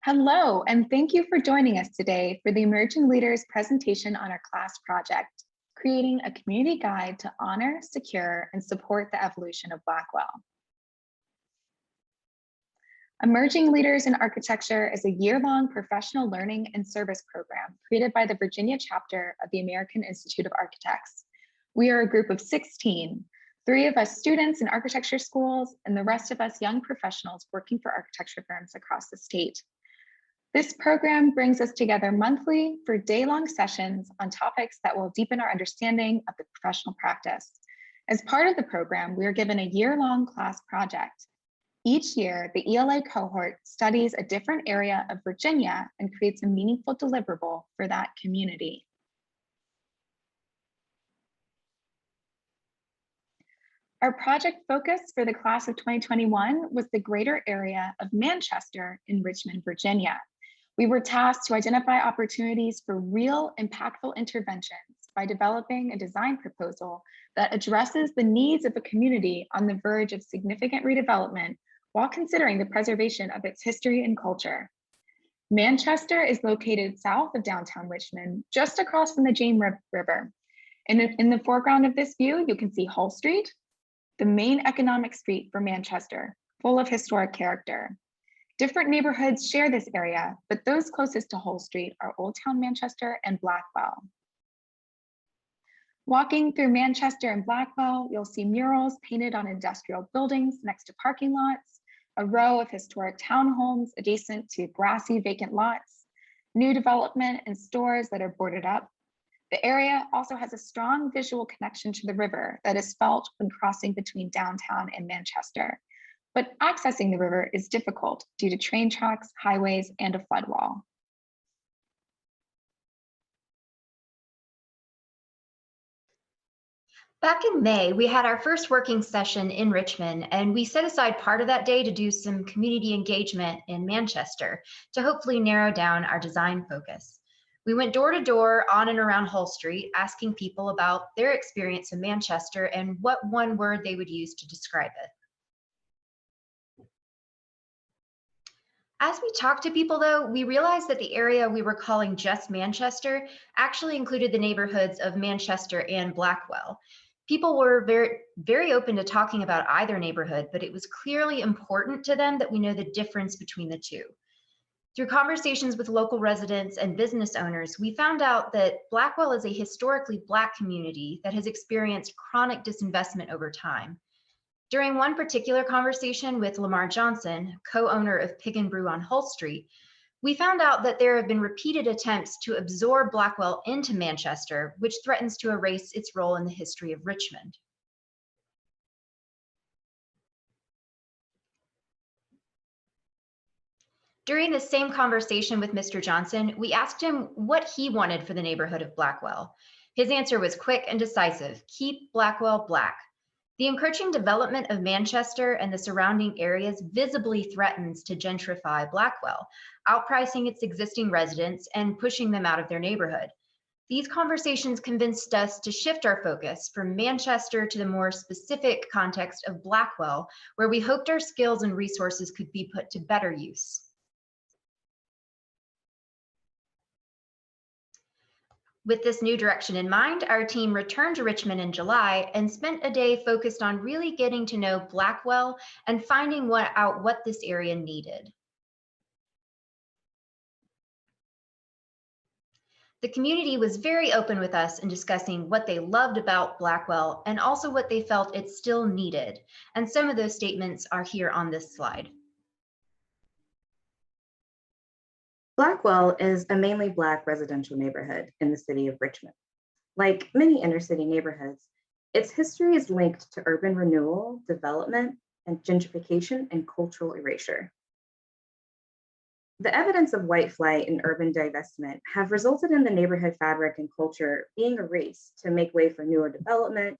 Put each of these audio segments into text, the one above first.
Hello, and thank you for joining us today for the Emerging Leaders presentation on our class project, creating a community guide to honor, secure, and support the evolution of Blackwell. Emerging Leaders in Architecture is a year-long professional learning and service program created by the Virginia chapter of the American Institute of Architects. We are a group of 16, 3 of us students in architecture schools, and the rest of us young professionals working for architecture firms across the state. This program brings us together monthly for day-long sessions on topics that will deepen our understanding of the professional practice. As part of the program, we are given a year-long class project. Each year, the ELA cohort studies a different area of Virginia and creates a meaningful deliverable for that community. Our project focus for the class of 2021 was the greater area of Manchester in Richmond, Virginia. We were tasked to identify opportunities for real impactful interventions by developing a design proposal that addresses the needs of a community on the verge of significant redevelopment while considering the preservation of its history and culture. Manchester is located south of downtown Richmond, just across from the James River. In the foreground of this view, you can see Hull Street, the main economic street for Manchester, full of historic character. Different neighborhoods share this area, but those closest to Hull Street are Old Town Manchester and Blackwell. Walking through Manchester and Blackwell, you'll see murals painted on industrial buildings next to parking lots, a row of historic townhomes adjacent to grassy vacant lots, new development and stores that are boarded up. The area also has a strong visual connection to the river that is felt when crossing between downtown and Manchester. But accessing the river is difficult due to train tracks, highways, and a flood wall. Back in May, we had our first working session in Richmond, and we set aside part of that day to do some community engagement in Manchester to hopefully narrow down our design focus. We went door to door on and around Hull Street, asking people about their experience in Manchester and what one word they would use to describe it. As we talked to people, though, we realized that the area we were calling just Manchester actually included the neighborhoods of Manchester and Blackwell. People were very open to talking about either neighborhood, but it was clearly important to them that we know the difference between the two. Through conversations with local residents and business owners, we found out that Blackwell is a historically Black community that has experienced chronic disinvestment over time. During one particular conversation with Lamar Johnson, co-owner of Pig and Brew on Hull Street, we found out that there have been repeated attempts to absorb Blackwell into Manchester, which threatens to erase its role in the history of Richmond. During the same conversation with Mr. Johnson, we asked him what he wanted for the neighborhood of Blackwell. His answer was quick and decisive: keep Blackwell Black. The encroaching development of Manchester and the surrounding areas visibly threatens to gentrify Blackwell, outpricing its existing residents and pushing them out of their neighborhood. These conversations convinced us to shift our focus from Manchester to the more specific context of Blackwell, where we hoped our skills and resources could be put to better use. With this new direction in mind, our team returned to Richmond in July and spent a day focused on really getting to know Blackwell and finding out what this area needed. The community was very open with us in discussing what they loved about Blackwell and also what they felt it still needed. And some of those statements are here on this slide. Blackwell is a mainly Black residential neighborhood in the city of Richmond. Like many inner city neighborhoods, its history is linked to urban renewal, development, and gentrification and cultural erasure. The evidence of white flight and urban divestment have resulted in the neighborhood fabric and culture being erased to make way for newer development,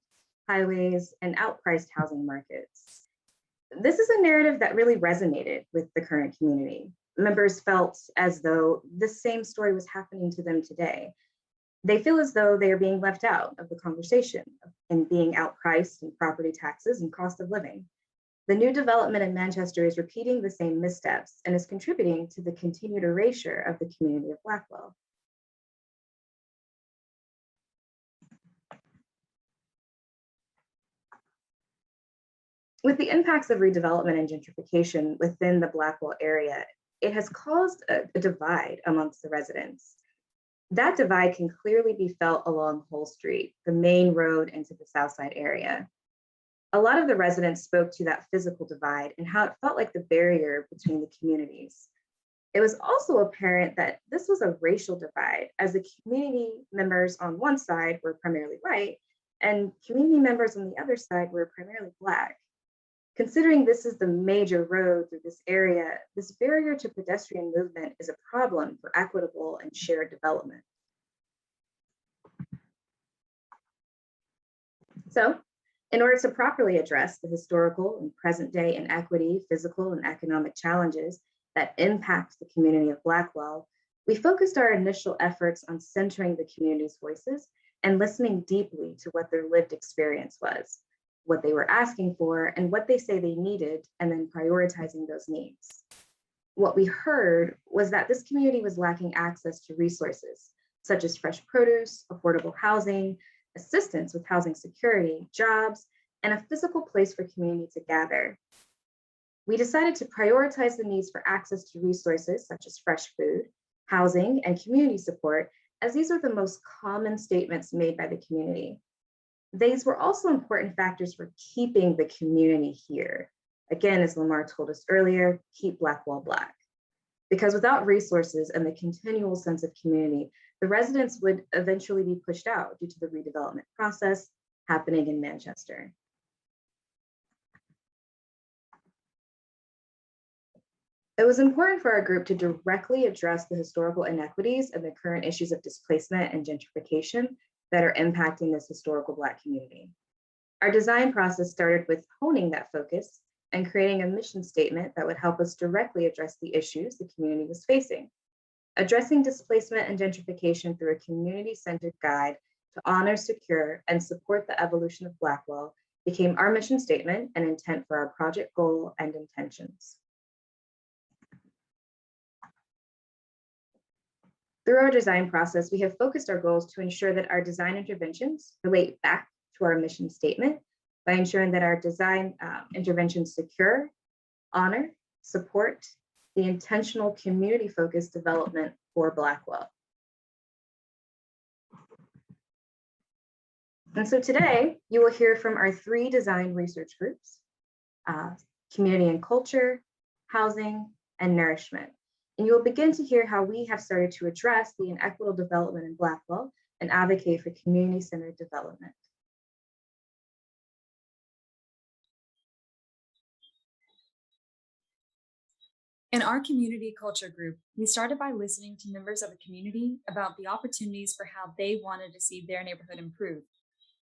highways, and outpriced housing markets. This is a narrative that really resonated with the current community. Members felt as though this same story was happening to them today. They feel as though they are being left out of the conversation and being outpriced in property taxes and cost of living. The new development in Manchester is repeating the same missteps and is contributing to the continued erasure of the community of Blackwell. With the impacts of redevelopment and gentrification within the Blackwell area, it has caused a divide amongst the residents. That divide can clearly be felt along Hull Street, the main road into the Southside area. A lot of the residents spoke to that physical divide and how it felt like the barrier between the communities. It was also apparent that this was a racial divide, as the community members on one side were primarily white and community members on the other side were primarily Black. Considering this is the major road through this area, this barrier to pedestrian movement is a problem for equitable and shared development. So, in order to properly address the historical and present day inequity, physical and economic challenges that impact the community of Blackwell, we focused our initial efforts on centering the community's voices and listening deeply to what their lived experience was, what they were asking for, and what they say they needed, and then prioritizing those needs. What we heard was that this community was lacking access to resources, such as fresh produce, affordable housing, assistance with housing security, jobs, and a physical place for community to gather. We decided to prioritize the needs for access to resources such as fresh food, housing, and community support, as these are the most common statements made by the community. These were also important factors for keeping the community here. Again, as Lamar told us earlier, keep Blackwell Black. Because without resources and the continual sense of community, the residents would eventually be pushed out due to the redevelopment process happening in Manchester. It was important for our group to directly address the historical inequities and the current issues of displacement and gentrification that are impacting this historical Black community. Our design process started with honing that focus and creating a mission statement that would help us directly address the issues the community was facing. Addressing displacement and gentrification through a community-centered guide to honor, secure, and support the evolution of Blackwell became our mission statement and intent for our project goal and intentions. Through our design process, we have focused our goals to ensure that our design interventions relate back to our mission statement by ensuring that our design interventions secure, honor, support the intentional community-focused development for Blackwell. And so today, you will hear from our 3 design research groups, community and culture, housing, and nourishment. And you will begin to hear how we have started to address the inequitable development in Blackwell and advocate for community-centered development. In our community culture group, we started by listening to members of the community about the opportunities for how they wanted to see their neighborhood improve.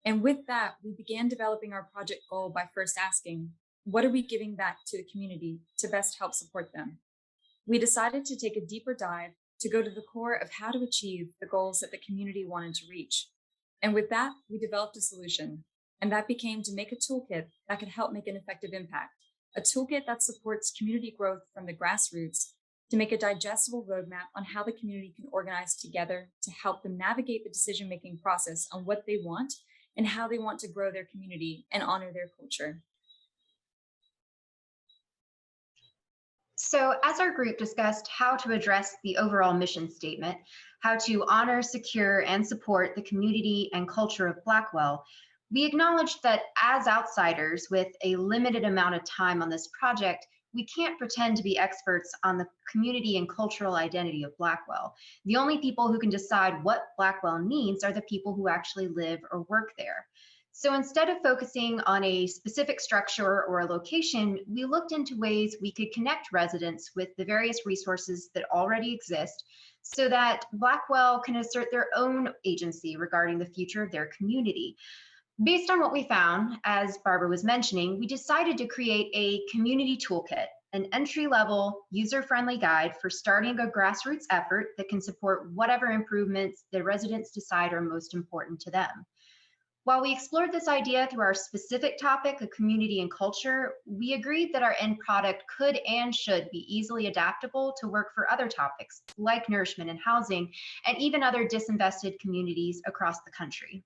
And with that, we began developing our project goal by first asking, what are we giving back to the community to best help support them? We decided to take a deeper dive to go to the core of how to achieve the goals that the community wanted to reach. And with that, we developed a solution, and that became to make a toolkit that could help make an effective impact. A toolkit that supports community growth from the grassroots to make a digestible roadmap on how the community can organize together to help them navigate the decision-making process on what they want and how they want to grow their community and honor their culture. So as our group discussed how to address the overall mission statement, how to honor, secure, and support the community and culture of Blackwell, we acknowledged that as outsiders with a limited amount of time on this project, we can't pretend to be experts on the community and cultural identity of Blackwell. The only people who can decide what Blackwell needs are the people who actually live or work there. So instead of focusing on a specific structure or a location, we looked into ways we could connect residents with the various resources that already exist so that Blackwell can assert their own agency regarding the future of their community. Based on what we found, as Barbara was mentioning, we decided to create a community toolkit, an entry-level, user-friendly guide for starting a grassroots effort that can support whatever improvements the residents decide are most important to them. While we explored this idea through our specific topic of community and culture, we agreed that our end product could and should be easily adaptable to work for other topics like nourishment and housing, and even other disinvested communities across the country.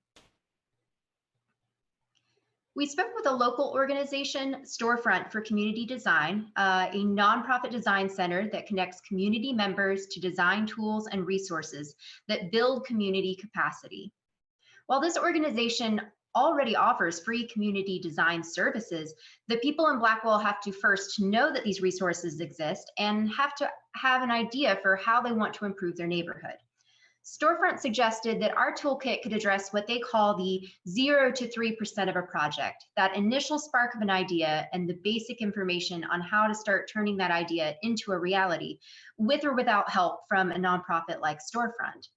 We spoke with a local organization, Storefront for Community Design, a nonprofit design center that connects community members to design tools and resources that build community capacity. While this organization already offers free community design services, the people in Blackwell have to first know that these resources exist and have to have an idea for how they want to improve their neighborhood. Storefront suggested that our toolkit could address what they call the 0 to 3% of a project, that initial spark of an idea and the basic information on how to start turning that idea into a reality, with or without help from a nonprofit like Storefront.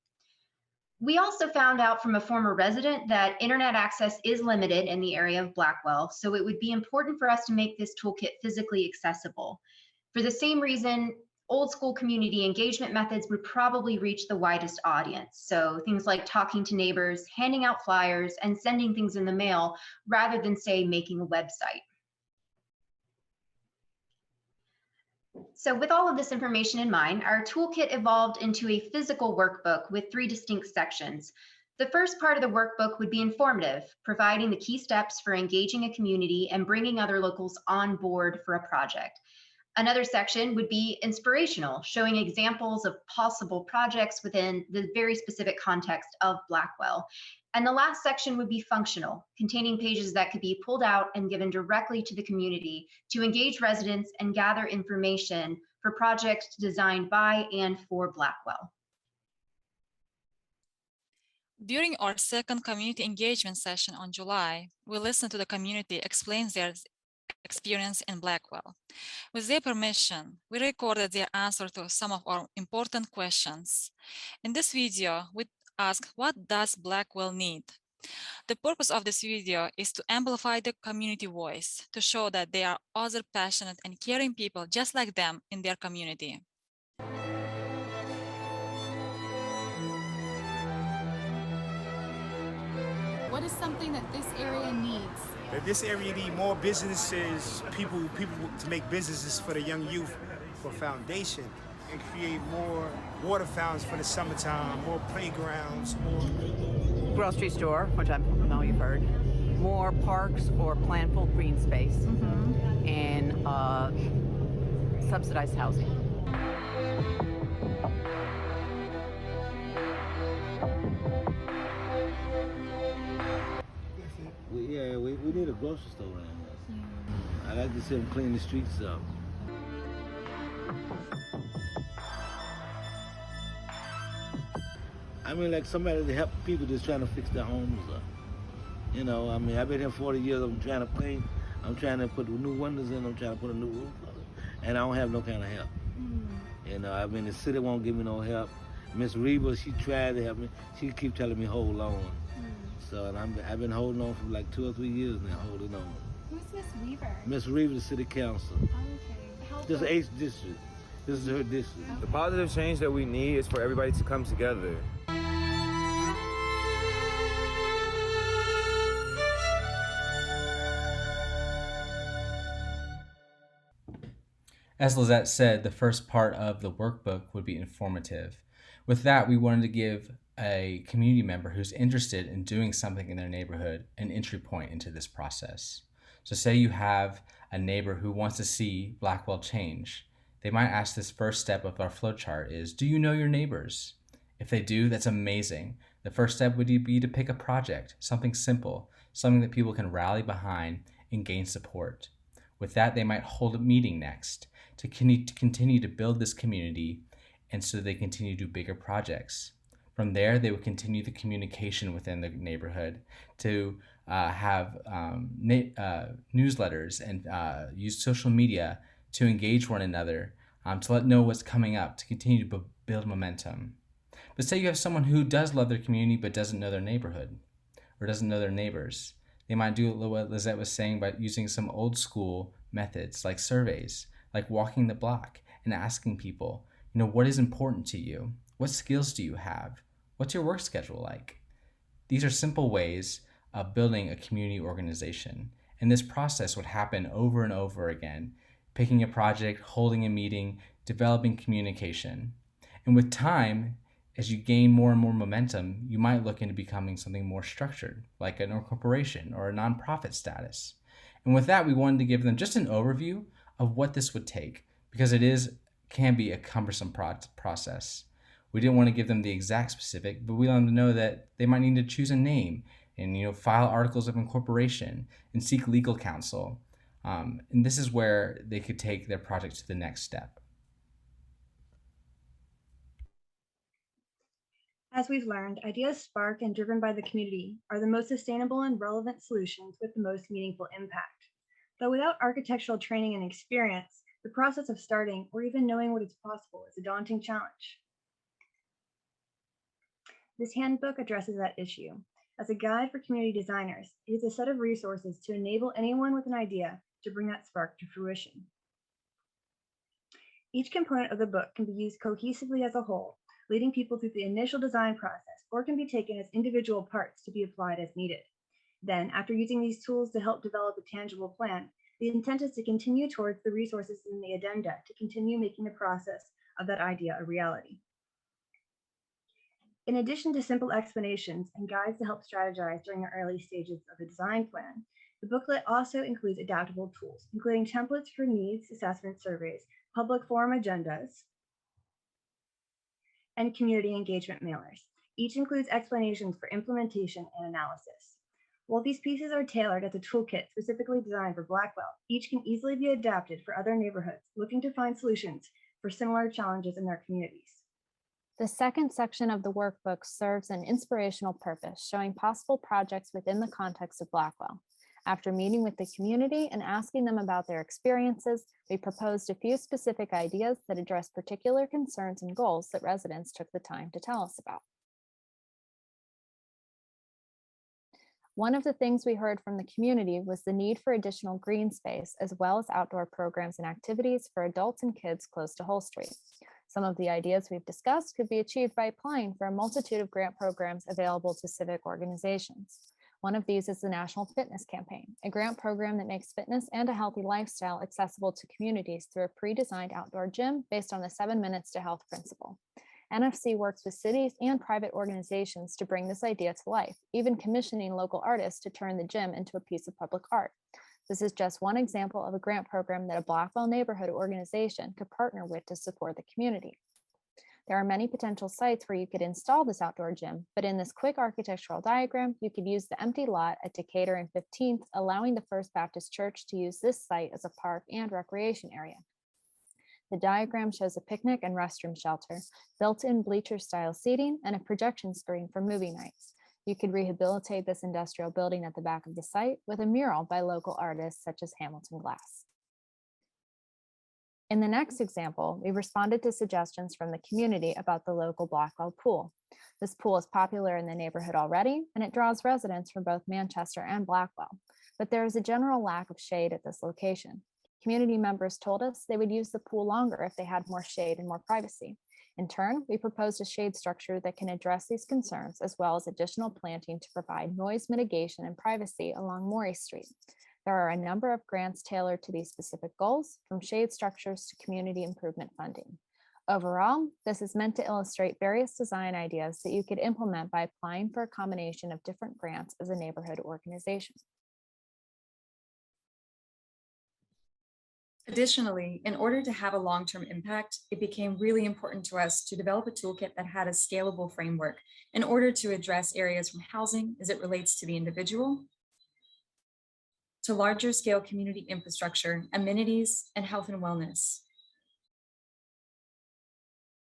We also found out from a former resident that internet access is limited in the area of Blackwell, so it would be important for us to make this toolkit physically accessible. For the same reason, old school community engagement methods would probably reach the widest audience. So things like talking to neighbors, handing out flyers, and sending things in the mail, rather than, say, making a website. So with all of this information in mind, our toolkit evolved into a physical workbook with 3 distinct sections. The first part of the workbook would be informative, providing the key steps for engaging a community and bringing other locals on board for a project. Another section would be inspirational, showing examples of possible projects within the very specific context of Blackwell. And the last section would be functional, containing pages that could be pulled out and given directly to the community to engage residents and gather information for projects designed by and for Blackwell. During our second community engagement session on July, we listened to the community explain their experience in Blackwell. With their permission, we recorded their answer to some of our important questions. In this video, we ask, what does Blackwell need? The purpose of this video is to amplify the community voice, to show that there are other passionate and caring people just like them in their community. What is something that this area needs? This area needs more businesses, people to make businesses for the young youth, for foundation, and create more water fountains for the summertime, more playgrounds, more grocery store, which I know you've heard, more parks or planful green space, and subsidized housing. We need a grocery store around us. I like to see them clean the streets up. I mean, like somebody to help people that's trying to fix their homes up. You know, I mean, I've been here 40 years, I'm trying to paint, I'm trying to put new windows in, I'm trying to put a new roof on it, and I don't have no kind of help. You know, I mean, the city won't give me no help. Miss Reba, she tried to help me, she keep telling me hold on. So, and I've been holding on for like 2 or 3 years now, holding on. Who's Miss Weaver? Miss Reeves, the city council. Okay. This is 8th district. This is her district. The positive change that we need is for everybody to come together. As Lizette said, the first part of the workbook would be informative. With that, we wanted to give a community member who's interested in doing something in their neighborhood an entry point into this process. So say you have a neighbor who wants to see Blackwell change. They might ask this first step of our flowchart is, do you know your neighbors? If they do, that's amazing. The first step would be to pick a project, something simple, something that people can rally behind and gain support. With that, they might hold a meeting next to continue to build this community, and so they continue to do bigger projects. From there, they would continue the communication within the neighborhood to have newsletters and use social media to engage one another, to let know what's coming up, to continue to build momentum. But say you have someone who does love their community but doesn't know their neighborhood or doesn't know their neighbors. They might do what Lizette was saying by using some old school methods like surveys, like walking the block and asking people, what is important to you? What skills do you have? What's your work schedule like? These are simple ways of building a community organization. And this process would happen over and over again, picking a project, holding a meeting, developing communication. And with time, as you gain more and more momentum, you might look into becoming something more structured, like an corporation or a nonprofit status. And with that, we wanted to give them just an overview of what this would take, because can be a cumbersome process. We didn't want to give them the exact specific, but we wanted them to know that they might need to choose a name and file articles of incorporation and seek legal counsel. And this is where they could take their project to the next step. As we've learned, ideas sparked and driven by the community are the most sustainable and relevant solutions with the most meaningful impact. Though without architectural training and experience, the process of starting or even knowing what is possible is a daunting challenge. This handbook addresses that issue. As a guide for community designers, it is a set of resources to enable anyone with an idea to bring that spark to fruition. Each component of the book can be used cohesively as a whole, leading people through the initial design process, or can be taken as individual parts to be applied as needed. Then, after using these tools to help develop a tangible plan, the intent is to continue towards the resources in the addenda to continue making the process of that idea a reality. In addition to simple explanations and guides to help strategize during the early stages of the design plan, the booklet also includes adaptable tools, including templates for needs assessment surveys, public forum agendas, and community engagement mailers. Each includes explanations for implementation and analysis. While these pieces are tailored as a toolkit specifically designed for Blackwell, each can easily be adapted for other neighborhoods looking to find solutions for similar challenges in their communities. The second section of the workbook serves an inspirational purpose, showing possible projects within the context of Blackwell. After meeting with the community and asking them about their experiences, we proposed a few specific ideas that address particular concerns and goals that residents took the time to tell us about. One of the things we heard from the community was the need for additional green space, as well as outdoor programs and activities for adults and kids close to Hull Street. Some of the ideas we've discussed could be achieved by applying for a multitude of grant programs available to civic organizations. One of these is the National Fitness Campaign, a grant program that makes fitness and a healthy lifestyle accessible to communities through a pre-designed outdoor gym based on the 7 Minutes to Health principle. NFC works with cities and private organizations to bring this idea to life, even commissioning local artists to turn the gym into a piece of public art. This is just one example of a grant program that a Blackwell neighborhood organization could partner with to support the community. There are many potential sites where you could install this outdoor gym, but in this quick architectural diagram, you could use the empty lot at Decatur and 15th, allowing the First Baptist Church to use this site as a park and recreation area. The diagram shows a picnic and restroom shelter, built-in bleacher-style seating, and a projection screen for movie nights. You could rehabilitate this industrial building at the back of the site with a mural by local artists such as Hamilton Glass. In the next example, we responded to suggestions from the community about the local Blackwell pool. This pool is popular in the neighborhood already, and it draws residents from both Manchester and Blackwell, but there is a general lack of shade at this location. Community members told us they would use the pool longer if they had more shade and more privacy. In turn, we proposed a shade structure that can address these concerns, as well as additional planting to provide noise mitigation and privacy along Morey Street. There are a number of grants tailored to these specific goals, from shade structures to community improvement funding. Overall, this is meant to illustrate various design ideas that you could implement by applying for a combination of different grants as a neighborhood organization. Additionally, in order to have a long-term impact, it became really important to us to develop a toolkit that had a scalable framework in order to address areas from housing as it relates to the individual, to larger scale community infrastructure, amenities, and health and wellness.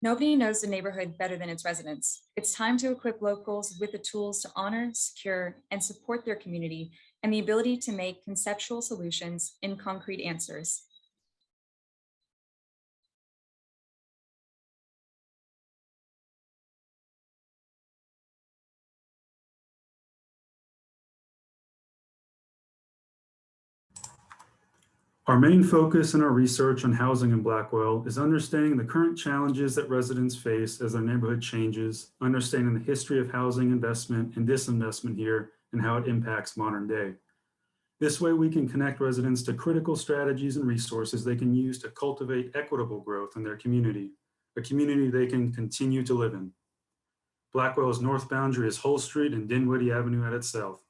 Nobody knows the neighborhood better than its residents. It's time to equip locals with the tools to honor, secure, and support their community, and the ability to make conceptual solutions in concrete answers. Our main focus in our research on housing in Blackwell is understanding the current challenges that residents face as their neighborhood changes, understanding the history of housing investment and disinvestment here, and how it impacts modern day. This way, we can connect residents to critical strategies and resources they can use to cultivate equitable growth in their community, a community they can continue to live in. Blackwell's north boundary is Hull Street and Dinwiddie Avenue at its south.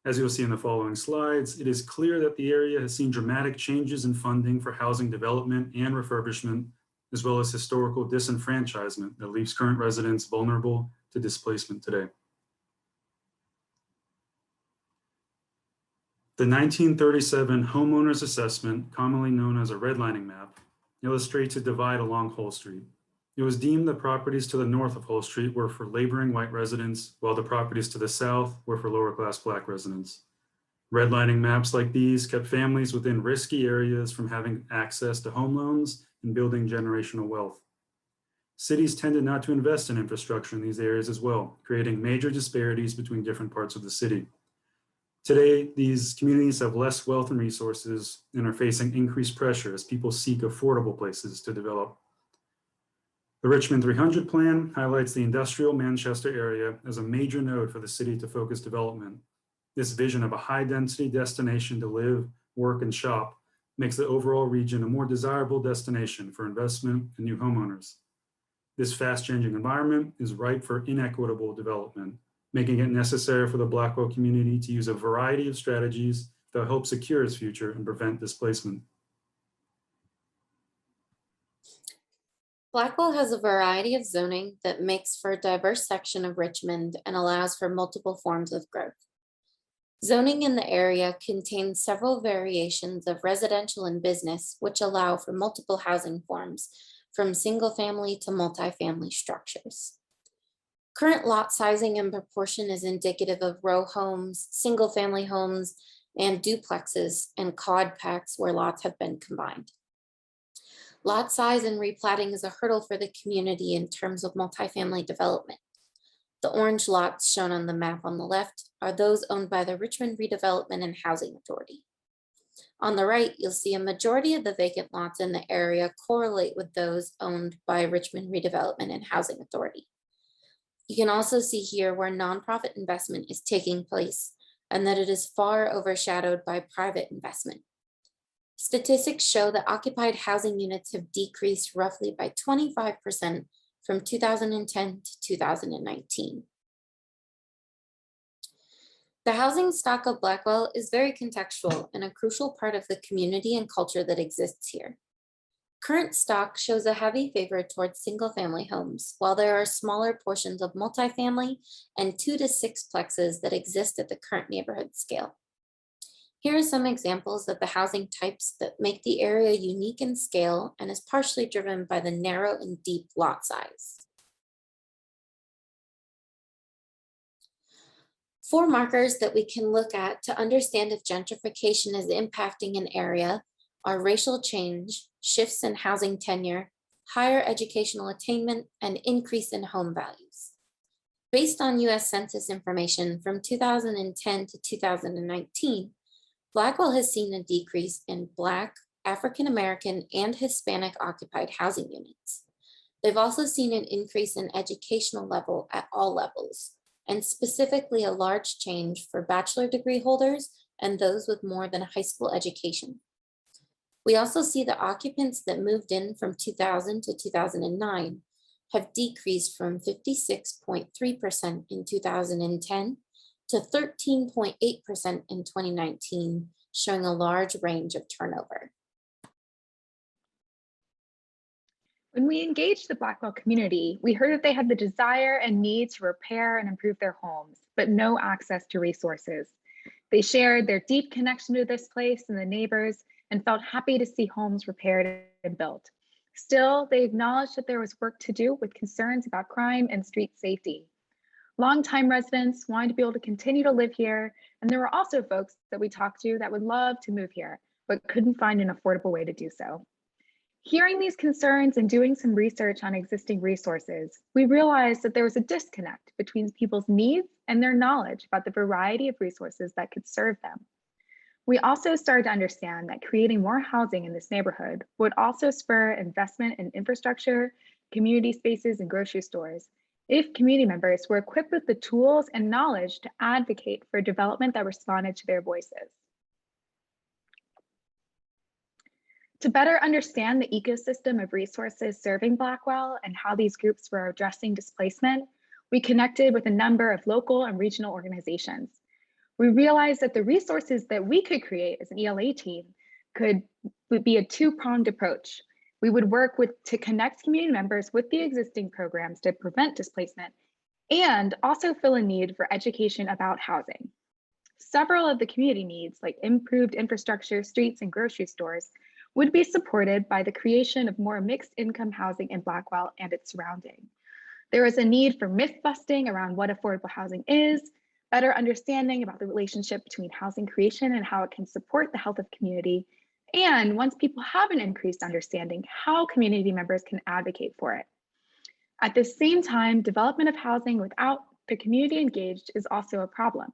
As you'll see in the following slides, it is clear that the area has seen dramatic changes in funding for housing development and refurbishment, as well as historical disenfranchisement that leaves current residents vulnerable to displacement today. The 1937 Homeowners Assessment, commonly known as a redlining map, illustrates a divide along Hull Street. It was deemed the properties to the north of Hull Street were for laboring white residents, while the properties to the south were for lower class Black residents. Redlining maps like these kept families within risky areas from having access to home loans and building generational wealth. Cities tended not to invest in infrastructure in these areas as well, creating major disparities between different parts of the city. Today, these communities have less wealth and resources and are facing increased pressure as people seek affordable places to develop. The Richmond 300 plan highlights the industrial Manchester area as a major node for the city to focus development. This vision of a high-density destination to live, work, and shop makes the overall region a more desirable destination for investment and new homeowners. This fast-changing environment is ripe for inequitable development, making it necessary for the Blackwell community to use a variety of strategies that help secure its future and prevent displacement. Blackwell has a variety of zoning that makes for a diverse section of Richmond and allows for multiple forms of growth. Zoning in the area contains several variations of residential and business, which allow for multiple housing forms, from single-family to multifamily structures. Current lot sizing and proportion is indicative of row homes, single-family homes, and duplexes and quad packs where lots have been combined. Lot size and replatting is a hurdle for the community in terms of multifamily development. The orange lots shown on the map on the left are those owned by the Richmond Redevelopment and Housing Authority. On the right, you'll see a majority of the vacant lots in the area correlate with those owned by Richmond Redevelopment and Housing Authority. You can also see here where nonprofit investment is taking place and that it is far overshadowed by private investment. Statistics show that occupied housing units have decreased roughly by 25% from 2010 to 2019. The housing stock of Blackwell is very contextual and a crucial part of the community and culture that exists here. Current stock shows a heavy favor towards single-family homes, while there are smaller portions of multifamily and 2 to 6 plexes that exist at the current neighborhood scale. Here are some examples of the housing types that make the area unique in scale and is partially driven by the narrow and deep lot size. 4 markers that we can look at to understand if gentrification is impacting an area are racial change, shifts in housing tenure, higher educational attainment, and increase in home values. Based on US Census information from 2010 to 2019, Blackwell has seen a decrease in Black, African American, and Hispanic occupied housing units. They've also seen an increase in educational level at all levels, and specifically a large change for bachelor degree holders and those with more than a high school education. We also see the occupants that moved in from 2000 to 2009 have decreased from 56.3% in 2010 to 13.8% in 2019, showing a large range of turnover. When we engaged the Blackwell community, we heard that they had the desire and need to repair and improve their homes, but no access to resources. They shared their deep connection to this place and the neighbors and felt happy to see homes repaired and built. Still, they acknowledged that there was work to do with concerns about crime and street safety. Longtime residents wanted to be able to continue to live here, and there were also folks that we talked to that would love to move here, but couldn't find an affordable way to do so. Hearing these concerns and doing some research on existing resources, we realized that there was a disconnect between people's needs and their knowledge about the variety of resources that could serve them. We also started to understand that creating more housing in this neighborhood would also spur investment in infrastructure, community spaces, and grocery stores, if community members were equipped with the tools and knowledge to advocate for development that responded to their voices. To better understand the ecosystem of resources serving Blackwell and how these groups were addressing displacement, we connected with a number of local and regional organizations. We realized that the resources that we could create as an ELA team would be a two-pronged approach. We would work to connect community members with the existing programs to prevent displacement and also fill a need for education about housing. Several of the community needs, like improved infrastructure, streets, and grocery stores, would be supported by the creation of more mixed income housing in Blackwell and its surrounding. There is a need for myth busting around what affordable housing is, better understanding about the relationship between housing creation and how it can support the health of community, and once people have an increased understanding, how community members can advocate for it. At the same time, development of housing without the community engaged is also a problem.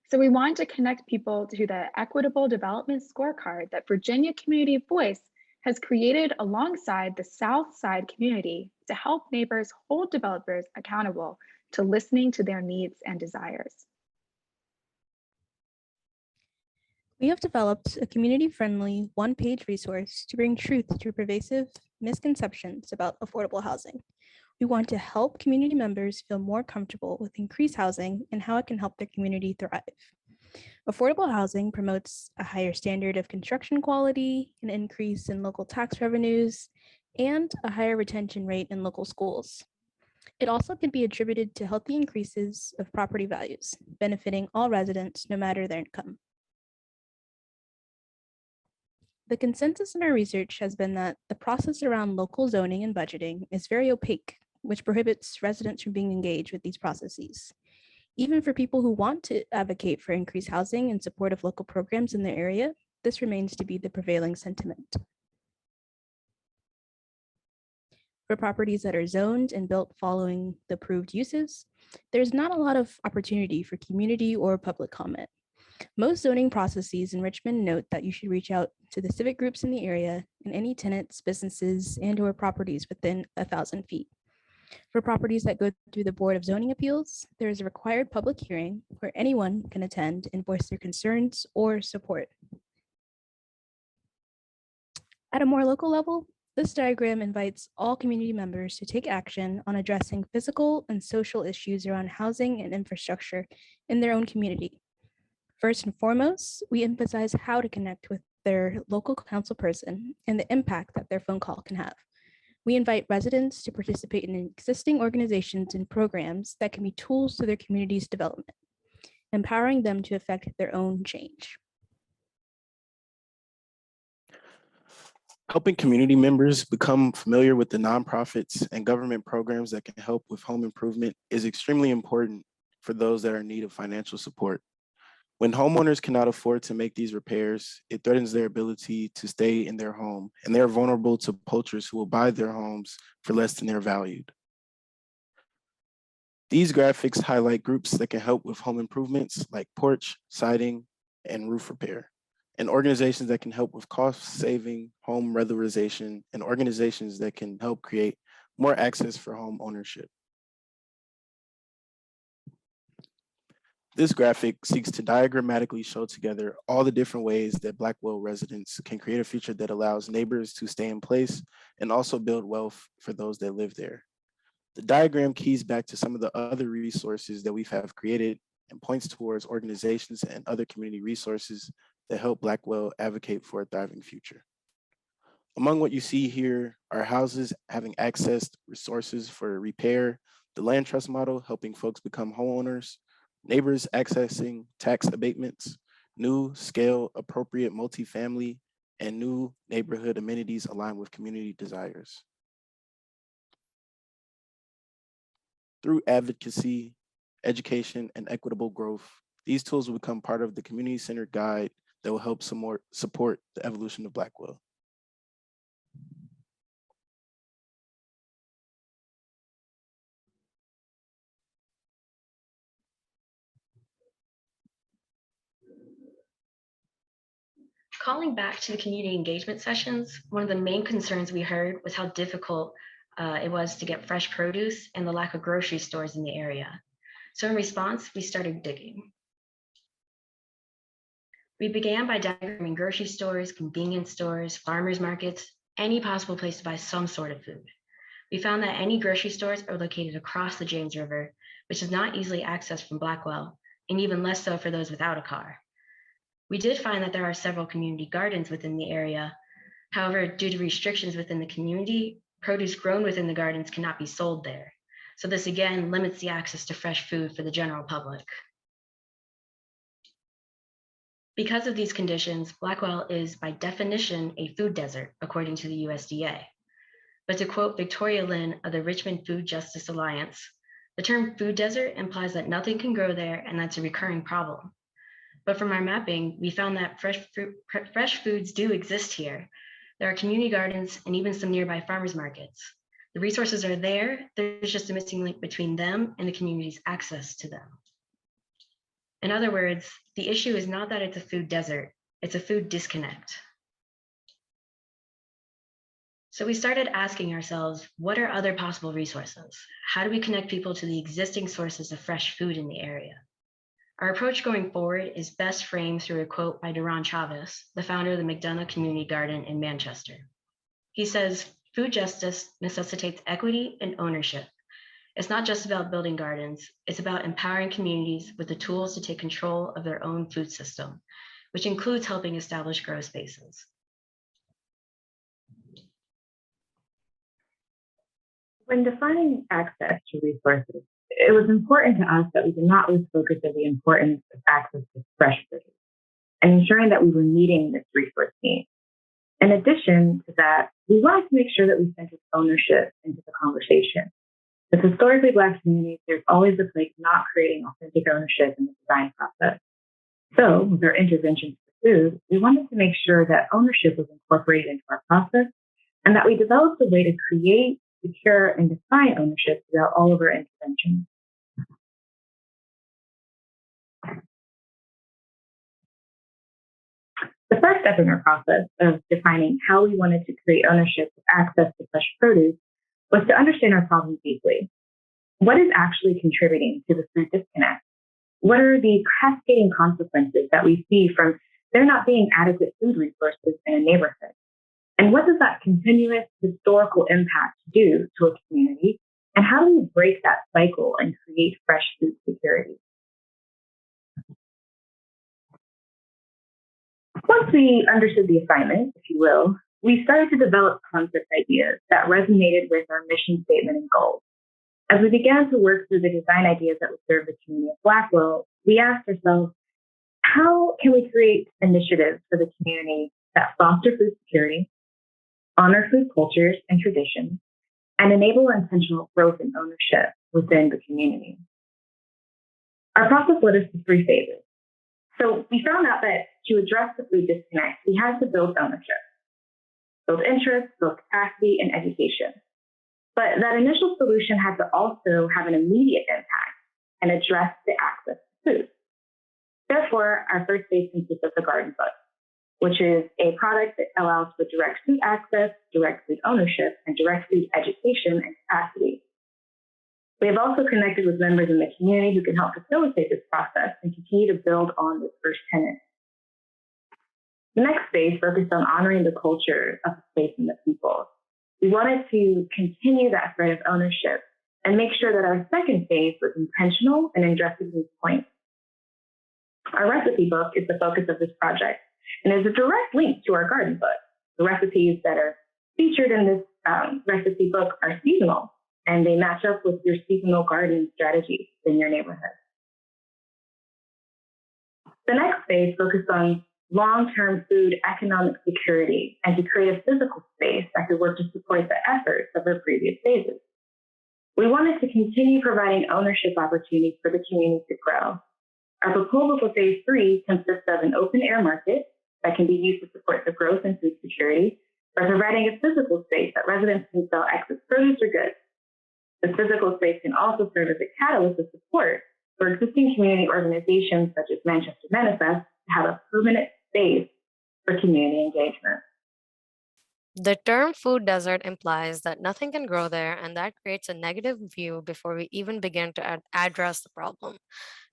So we wanted to connect people to the equitable development scorecard that Virginia Community Voice has created alongside the South Side community to help neighbors hold developers accountable to listening to their needs and desires. We have developed a community-friendly one-page resource to bring truth to pervasive misconceptions about affordable housing. We want to help community members feel more comfortable with increased housing and how it can help their community thrive. Affordable housing promotes a higher standard of construction quality, an increase in local tax revenues, and a higher retention rate in local schools. It also can be attributed to healthy increases of property values, benefiting all residents no matter their income. The consensus in our research has been that the process around local zoning and budgeting is very opaque, which prohibits residents from being engaged with these processes. Even for people who want to advocate for increased housing in support of local programs in their area, this remains to be the prevailing sentiment. For properties that are zoned and built following the approved uses, there's not a lot of opportunity for community or public comment. Most zoning processes in Richmond note that you should reach out to the civic groups in the area and any tenants, businesses, and/or properties within 1,000 feet. For properties that go through the Board of Zoning Appeals, there is a required public hearing where anyone can attend and voice their concerns or support. At a more local level, this diagram invites all community members to take action on addressing physical and social issues around housing and infrastructure in their own community. First and foremost, we emphasize how to connect with their local council person and the impact that their phone call can have. We invite residents to participate in existing organizations and programs that can be tools to their community's development, empowering them to affect their own change. Helping community members become familiar with the nonprofits and government programs that can help with home improvement is extremely important for those that are in need of financial support. When homeowners cannot afford to make these repairs, it threatens their ability to stay in their home, and they are vulnerable to poachers who will buy their homes for less than they're valued. These graphics highlight groups that can help with home improvements like porch, siding, and roof repair, and organizations that can help with cost-saving home weatherization, and organizations that can help create more access for home ownership. This graphic seeks to diagrammatically show together all the different ways that Blackwell residents can create a future that allows neighbors to stay in place and also build wealth for those that live there. The diagram keys back to some of the other resources that we have created and points towards organizations and other community resources that help Blackwell advocate for a thriving future. Among what you see here are houses having accessed resources for repair, the land trust model helping folks become homeowners, neighbors accessing tax abatements, new scale appropriate multifamily, and new neighborhood amenities aligned with community desires. Through advocacy, education, and equitable growth, these tools will become part of the community-centered guide that will help support the evolution of Blackwell. Calling back to the community engagement sessions, one of the main concerns we heard was how difficult it was to get fresh produce and the lack of grocery stores in the area. So in response, we started digging. We began by diagramming grocery stores, convenience stores, farmers markets, any possible place to buy some sort of food. We found that any grocery stores are located across the James River, which is not easily accessed from Blackwell, and even less so for those without a car. We did find that there are several community gardens within the area. However, due to restrictions within the community, produce grown within the gardens cannot be sold there. So this again limits the access to fresh food for the general public. Because of these conditions, Blackwell is by definition a food desert, according to the USDA. But to quote Victoria Lynn of the Richmond Food Justice Alliance, the term food desert implies that nothing can grow there and that's a recurring problem. But from our mapping, we found that fresh foods do exist here. There are community gardens and even some nearby farmers markets. The resources are there, there's just a missing link between them and the community's access to them. In other words, the issue is not that it's a food desert, it's a food disconnect. So we started asking ourselves, what are other possible resources? How do we connect people to the existing sources of fresh food in the area? Our approach going forward is best framed through a quote by Duran Chavez, the founder of the McDonough Community Garden in Manchester. He says, food justice necessitates equity and ownership. It's not just about building gardens, it's about empowering communities with the tools to take control of their own food system, which includes helping establish grow spaces. When defining access to resources, it was important to us that we did not lose focus of the importance of access to fresh produce and ensuring that we were meeting this resource need. In addition to that, we wanted to make sure that we centered ownership into the conversation. With historically Black communities, there's always a place not creating authentic ownership in the design process. So, with our interventions for food, we wanted to make sure that ownership was incorporated into our process and that we developed a way to create, secure, and define ownership throughout all of our interventions. The first step in our process of defining how we wanted to create ownership with access to fresh produce was to understand our problem deeply. What is actually contributing to the food disconnect? What are the cascading consequences that we see from there not being adequate food resources in a neighborhood? And what does that continuous historical impact do to a community? And how do we break that cycle and create fresh food security? Once we understood the assignment, if you will, we started to develop concept ideas that resonated with our mission statement and goals. As we began to work through the design ideas that would serve the community of Blackwell, we asked ourselves, how can we create initiatives for the community that foster food security, honor food cultures and traditions, and enable intentional growth and ownership within the community? Our process led us to 3 phases. So we found out that to address the food disconnect, we had to build ownership, build interest, build capacity, and education. But that initial solution had to also have an immediate impact and address the access to food. Therefore, our first phase consists of the Garden Book, which is a product that allows for direct food access, direct food ownership, and direct food education and capacity. We have also connected with members in the community who can help facilitate this process and continue to build on this first tenet. The next phase focused on honoring the culture of the space and the people. We wanted to continue that thread of ownership and make sure that our second phase was intentional and addresses these points. Our recipe book is the focus of this project and is a direct link to our garden book. The recipes that are featured in this recipe book are seasonal, and they match up with your seasonal gardening strategies in your neighborhood. The next phase focused on long-term food economic security and to create a physical space that could work to support the efforts of our previous phases. We wanted to continue providing ownership opportunities for the community to grow. Our proposal for phase 3 consists of an open-air market that can be used to support the growth and food security by providing a physical space that residents can sell excess produce or goods. This physical space can also serve as a catalyst of support for existing community organizations such as Manchester Manifest to have a permanent space for community engagement. The term food desert implies that nothing can grow there, and that creates a negative view before we even begin to address the problem.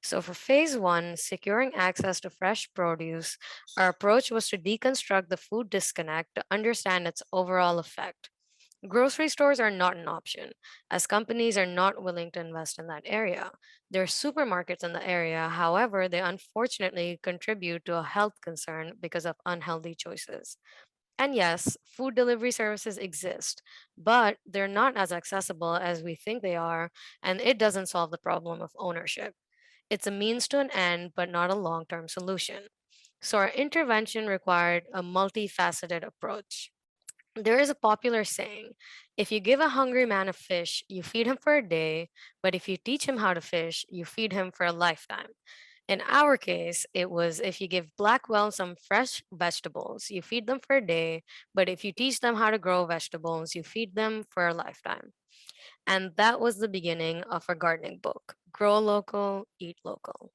So for phase one, securing access to fresh produce, our approach was to deconstruct the food disconnect to understand its overall effect. Grocery stores are not an option, as companies are not willing to invest in that area. There are supermarkets in the area, however, they unfortunately contribute to a health concern because of unhealthy choices. And yes, food delivery services exist, but they're not as accessible as we think they are, and it doesn't solve the problem of ownership. It's a means to an end, but not a long term solution. So our intervention required a multifaceted approach. There is a popular saying, if you give a hungry man a fish, you feed him for a day, but if you teach him how to fish, you feed him for a lifetime. In our case, it was if you give Blackwell some fresh vegetables, you feed them for a day, but if you teach them how to grow vegetables, you feed them for a lifetime. And that was the beginning of our gardening book, Grow Local, Eat Local.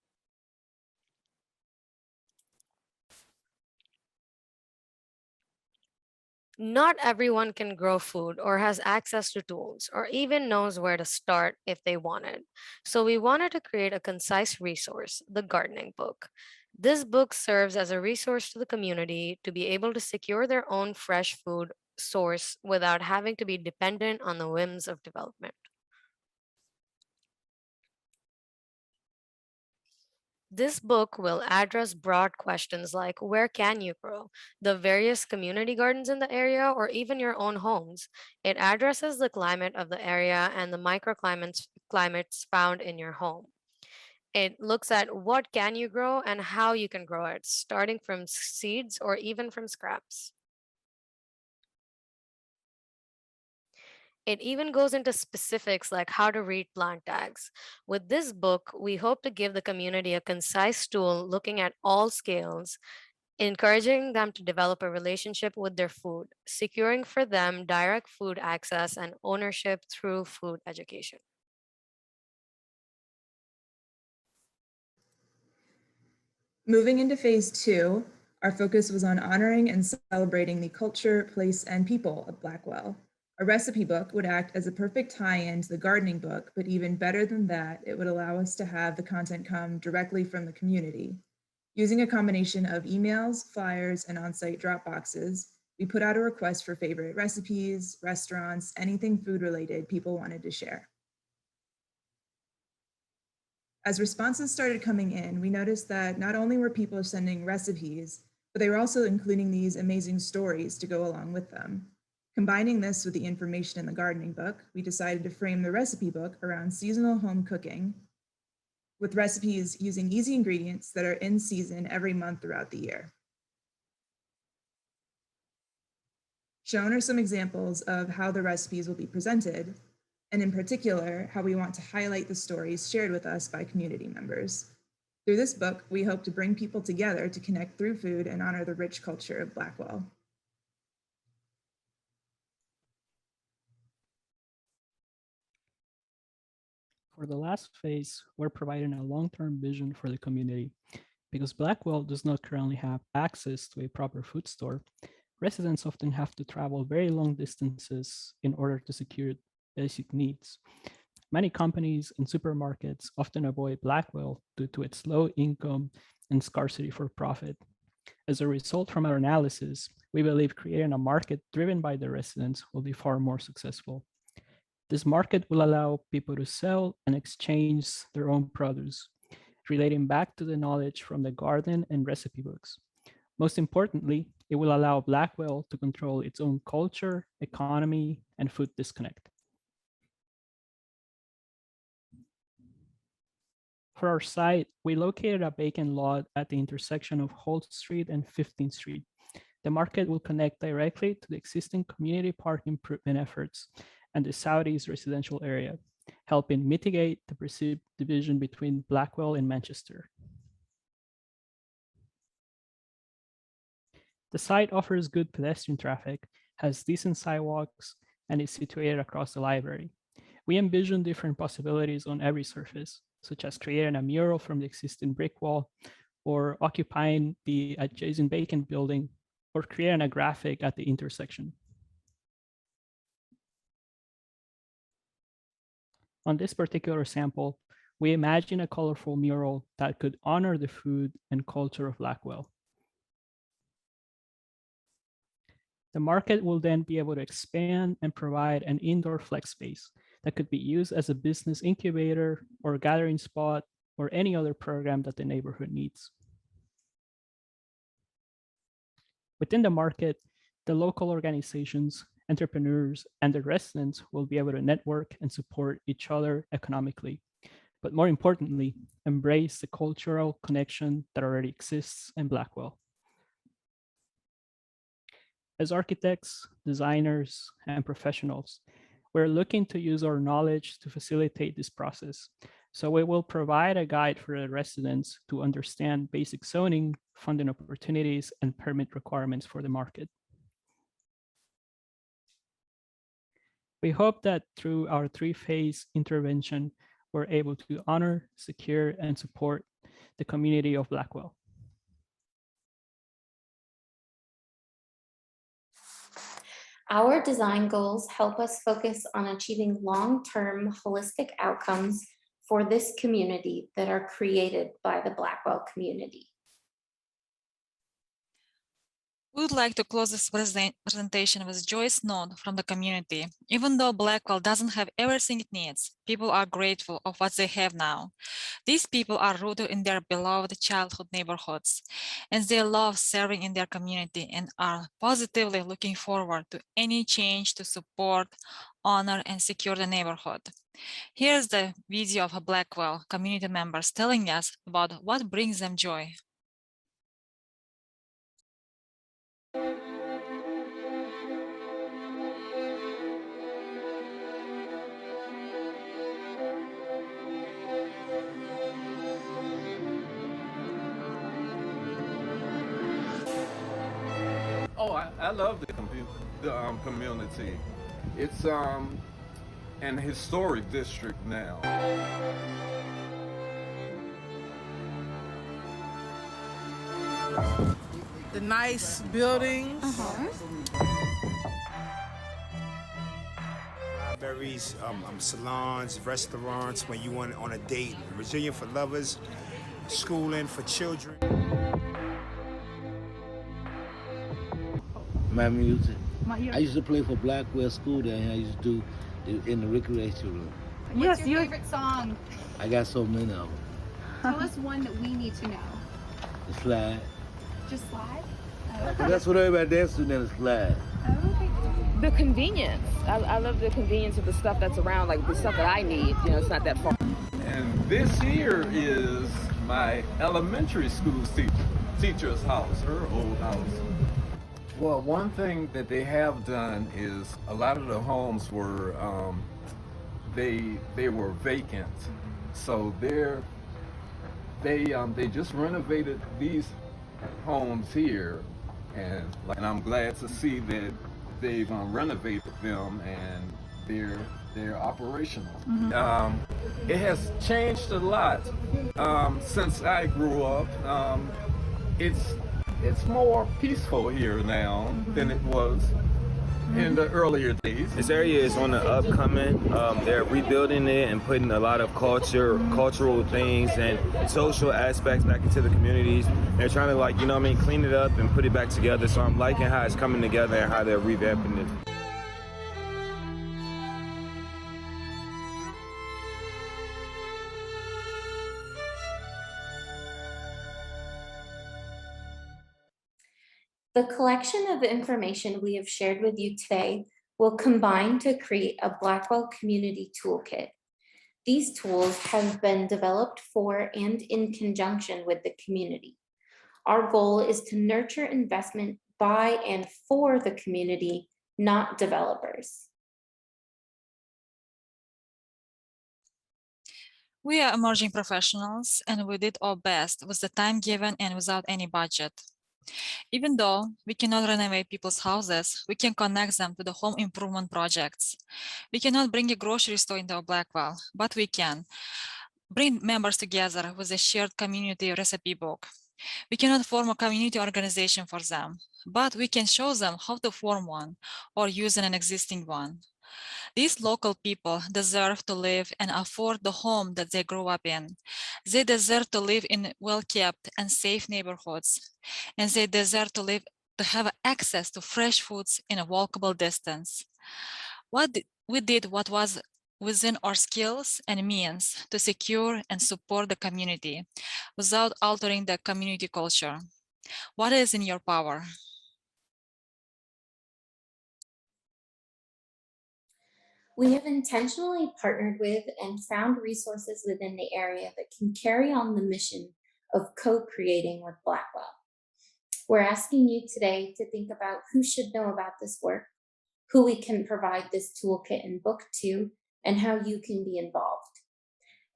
Not everyone can grow food or has access to tools or even knows where to start if they wanted. So we wanted to create a concise resource, the gardening book. This book serves as a resource to the community to be able to secure their own fresh food source without having to be dependent on the whims of development. This book will address broad questions like where can you grow, the various community gardens in the area, or even your own homes. It addresses the climate of the area and the climates found in your home. It looks at what can you grow and how you can grow it, starting from seeds or even from scraps. It even goes into specifics like how to read plant tags. With this book, we hope to give the community a concise tool looking at all scales, encouraging them to develop a relationship with their food, securing for them direct food access and ownership through food education. Moving into phase two, our focus was on honoring and celebrating the culture, place, and people of Blackwell. A recipe book would act as a perfect tie-in to the gardening book, but even better than that, it would allow us to have the content come directly from the community. Using a combination of emails, flyers, and on-site drop boxes, we put out a request for favorite recipes, restaurants, anything food-related people wanted to share. As responses started coming in, we noticed that not only were people sending recipes, but they were also including these amazing stories to go along with them. Combining this with the information in the gardening book, we decided to frame the recipe book around seasonal home cooking, with recipes using easy ingredients that are in season every month throughout the year. Shown are some examples of how the recipes will be presented, and in particular, how we want to highlight the stories shared with us by community members. Through this book, we hope to bring people together to connect through food and honor the rich culture of Blackwell. For the last phase, we're providing a long-term vision for the community. Because Blackwell does not currently have access to a proper food store, residents often have to travel very long distances in order to secure basic needs. Many companies and supermarkets often avoid Blackwell due to its low income and scarcity for profit. As a result from our analysis, we believe creating a market driven by the residents will be far more successful. This market will allow people to sell and exchange their own produce, relating back to the knowledge from the garden and recipe books. Most importantly, it will allow Blackwell to control its own culture, economy, and food disconnect. For our site, we located a vacant lot at the intersection of Holt Street and 15th Street. The market will connect directly to the existing community park improvement efforts and the Southeast residential area, helping mitigate the perceived division between Blackwell and Manchester. The site offers good pedestrian traffic, has decent sidewalks, and is situated across the library. We envision different possibilities on every surface, such as creating a mural from the existing brick wall, or occupying the adjacent vacant building, or creating a graphic at the intersection. On this particular sample, we imagine a colorful mural that could honor the food and culture of Blackwell. The market will then be able to expand and provide an indoor flex space that could be used as a business incubator or gathering spot or any other program that the neighborhood needs. Within the market, the local organizations, entrepreneurs, and the residents will be able to network and support each other economically, but more importantly, embrace the cultural connection that already exists in Blackwell. As architects, designers, and professionals, we're looking to use our knowledge to facilitate this process. So we will provide a guide for the residents to understand basic zoning, funding opportunities, and permit requirements for the market. We hope that through our three-phase intervention, we're able to honor, secure, and support the community of Blackwell. Our design goals help us focus on achieving long-term holistic outcomes for this community that are created by the Blackwell community. We would like to close this presentation with a joyous note from the community. Even though Blackwell doesn't have everything it needs, people are grateful of what they have now. These people are rooted in their beloved childhood neighborhoods, and they love serving in their community and are positively looking forward to any change to support, honor, and secure the neighborhood. Here's the video of Blackwell community members telling us about what brings them joy. Oh, I love the community. It's an historic district now. The nice buildings. Libraries, salons, restaurants when you want on a date. Virginia for lovers, schooling for children. My music. I used to play for Blackwell School there, and I used to do in the recreation room. What's your favorite song? I got so many of them. Tell us one that we need to know. The slide. Just slide? That's what everybody dances to now, the slide. The convenience. I love the convenience of the stuff that's around, like the stuff that I need. You know, it's not that far. And this here is my elementary school teacher's house, her old house. Well, one thing that they have done is a lot of the homes were, they were vacant. So they just renovated these homes here, and I'm glad to see that they've renovated them and they're operational. It has changed a lot since I grew up. It's more peaceful here now than it was in the earlier days. This area is on the upcoming. They're rebuilding it and putting a lot of cultural things and social aspects back into the communities. They're trying to clean it up and put it back together. So I'm liking how it's coming together and how they're revamping it. The collection of information we have shared with you today will combine to create a Blackwell Community Toolkit. These tools have been developed for and in conjunction with the community. Our goal is to nurture investment by and for the community, not developers. We are emerging professionals, and we did our best with the time given and without any budget. Even though we cannot renovate people's houses, we can connect them to the home improvement projects. We cannot bring a grocery store into Blackwell, but we can bring members together with a shared community recipe book. We cannot form a community organization for them, but we can show them how to form one or use an existing one. These local people deserve to live and afford the home that they grew up in. They deserve to live in well-kept and safe neighborhoods, and they deserve to have access to fresh foods in a walkable distance. We did what was within our skills and means to secure and support the community without altering the community culture. What is in your power? We have intentionally partnered with and found resources within the area that can carry on the mission of co-creating with Blackwell. We're asking you today to think about who should know about this work, who we can provide this toolkit and book to, and how you can be involved.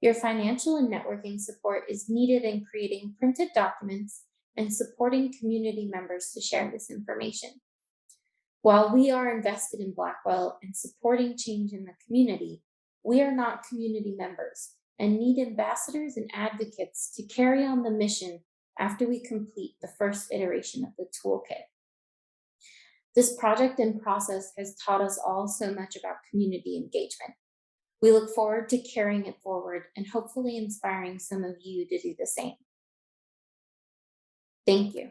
Your financial and networking support is needed in creating printed documents and supporting community members to share this information. While we are invested in Blackwell and supporting change in the community, we are not community members and need ambassadors and advocates to carry on the mission after we complete the first iteration of the toolkit. This project and process has taught us all so much about community engagement. We look forward to carrying it forward and hopefully inspiring some of you to do the same. Thank you.